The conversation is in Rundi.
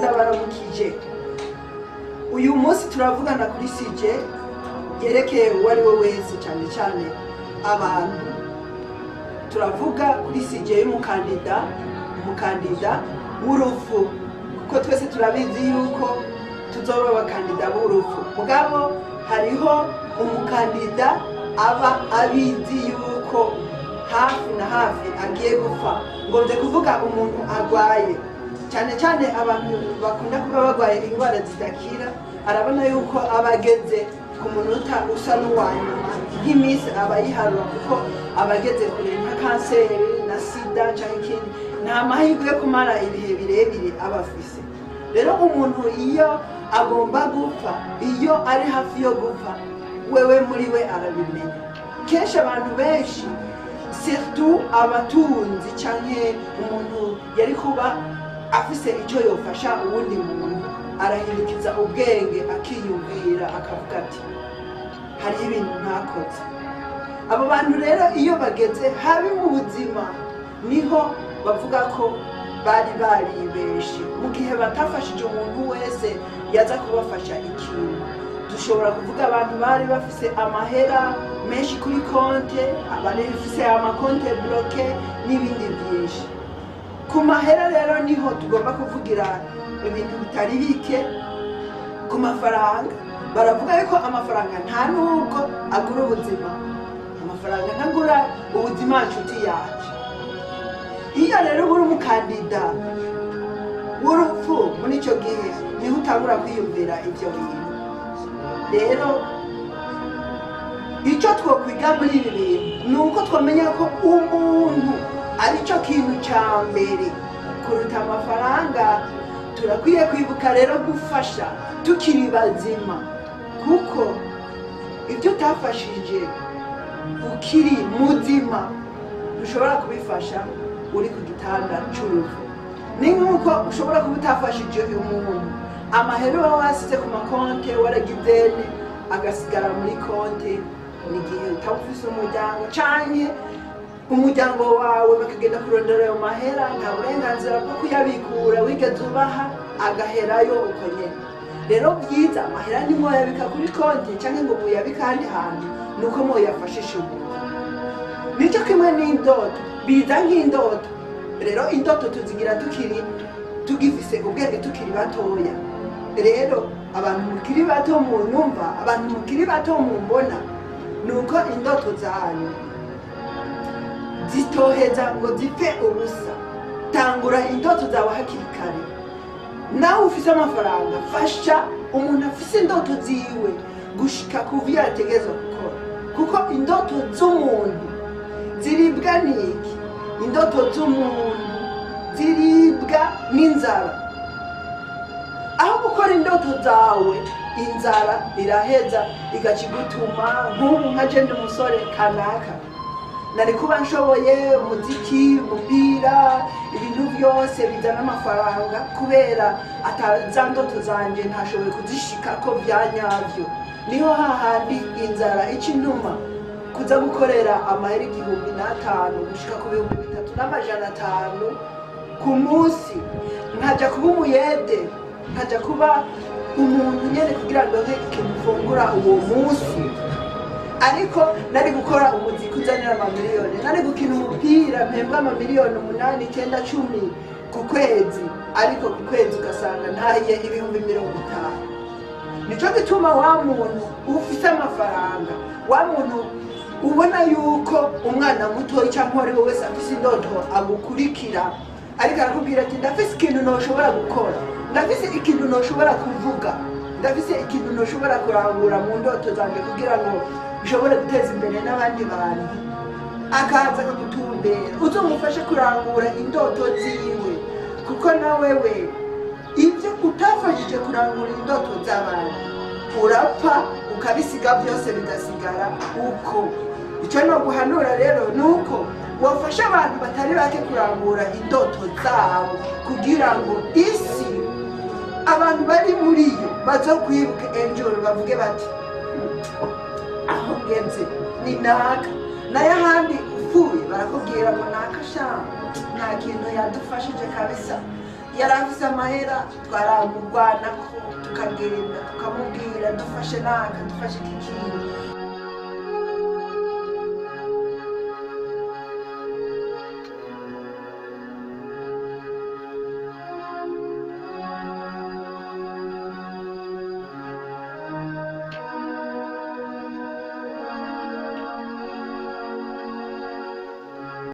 ndabaramukije. Uyu munsi turavugana kuri sije yerekeye uwo ari we wese, cyane cyane abantu. Turavuga kuri sije y'umukandida w'urufu, kuko twese turabizi yuko tuzoba abakandida b'urufu. Mugabo hariho umukandida aba abizi yuko hafi na hafi agiye gupfa. Ngomvye kuvuga umuntu arwaye, cyane cyane abantu bakunda kuba barwaye indwara zidakira, arabona yuko abageze ku munota usa n'uwanyuma, nk'iminsi aba yiharura, kuko abageze kure nka kanseri na sida cyangwa ikindi, nta mahirwe yo kumara ibihe birebire aba afise. Rero umuntu iyo agomba gupfa, iyo ari hafi yo gupfa, wewe muri we arabimenya. Kenshi abantu benshi, surtout abatunzi canke umuntu yari kuba afise icyo yofasha uwundi muntu, arahindukiza ubwenge akiyumvira akavuga ati hari ibintu ntakoze. Abo bantu rero iyo bageze habi mu buzima, niho bavuga ko bari baribeshe, mu gihe batafashije umuntu wese yaza kubafasha ikintu. Dushobora kuvuga abantu bari bafise amahera menshi kuri konte, abari bafise amakonte bloke n'ibindi byinshi. Ku mahera rero niho tugomba kuvugira ibintu bitari bike. Ku mafaranga baravuga yuko amafaranga nta nubwo agura ubuzima, amafaranga ntagura ubuzima nshuti yacu. Iyo rero uri umukandida w'urupfu, muri icyo gihe niho utangura kwiyumvira ibyo bintu. Rero icyo twokwiga muri ibi bintu ni uko twamenya ko umuntu ari cyo kintu cya mbere kuruta amafaranga. Turakwiye kwibuka rero gufasha tukiri bazima, kuko ibyo utafashije ukiri muzima ushobora kubifasha uri ku gitanda cy'urupfu. Ni nk'uko ushobora kuba utafashije umuntu amahera uba wasize ku makonte, waragize agasigara muri konte, ni igihe utaba ufise umuryango canke umuryango wawe bakagenda kurondera ayo mahera, nta burenganzira bwo kuyabikura wigeze ubaha, agaherayo uko nyene. Rero byiza amahera ntimwoyabika kuri konte canke ngo muyabike ahandi hantu, nuko mwoyafashisha umuntu. Nicyo kimwe n'indoto, biza nk'indoto. Rero indoto tuzigira tugifise ubwenge tukiri batoya. Rero abantu mukiri bato munyumva, abantu mukiri bato mumbona, nuko indoto zanyu zitoheza ngo zipfe ubusa. Tangura indoto zawe hakiri kare. Nawe ufise amafaranga, fasha umuntu afise indoto ziwe gushika kuvyo yategezwa gukora, kuko indoto z'umuntu ziribwa n'iki? Indoto z'umuntu ziribwa n'inzara. Aho gukora indoto zawe, inzara iraheza igacigutuma. Nk'ubu nka je ndi umusore kanaka, nari kuba nshoboye umuziki, umupira, ibintu byose bizana amafaranga, kubera za ndoto zanje ntashoboye kuzishikako vya nyavyo. Niho hahandi inzara ica intuma kuza gukorera amahera 5,000 gushika ku 3,500 ku munsi, nkaja kuba umuyede, nkaja kuba umuntu nyene kugira ngo nke ikintu mfungura uwo munsi. Ariko nari gukora umuziki uzanira amamiliyoni, nari gukina umupira mpembwa amamiliyoni 8, 9, 10 ku kwezi, ariko ku kwezi ugasanga ntaye 50,000. Nico gituma wa muntu ufise amafaranga, wa muntu ubona yuko umwana muto cyangwa ari we wese afise indoto agukurikira, ariko arakubwira ati ndafise ikintu noshobora gukora, ndafise ikintu noshobora kuvuga, ndafise ikintu noshobora kurangura mu ndoto zanjye kugira ngo ushobore guteza imbere n'abandi bantu. Akaza akagutumbera, uzomufashe kurangura indoto ziwe, kuko nawewe ibyo utafashije kurangura indoto z'abantu urapfa, ukabisiga byose bigasigara uko. Icyo no guhanura rero nuko wafasha abantu batari bake kurangura indoto zabo, kugira ngo isi abantu bari muri yo bazokwibuke enjoro, bavuge bati aho ngenze ni naka. Naye ahandi upfuye barakubwira ngo naka sha nta kintu yadufashije kabisa, yari afise amahera twaramurwanako tukagenda tukamubwira dufashe naka dufashe iki kintu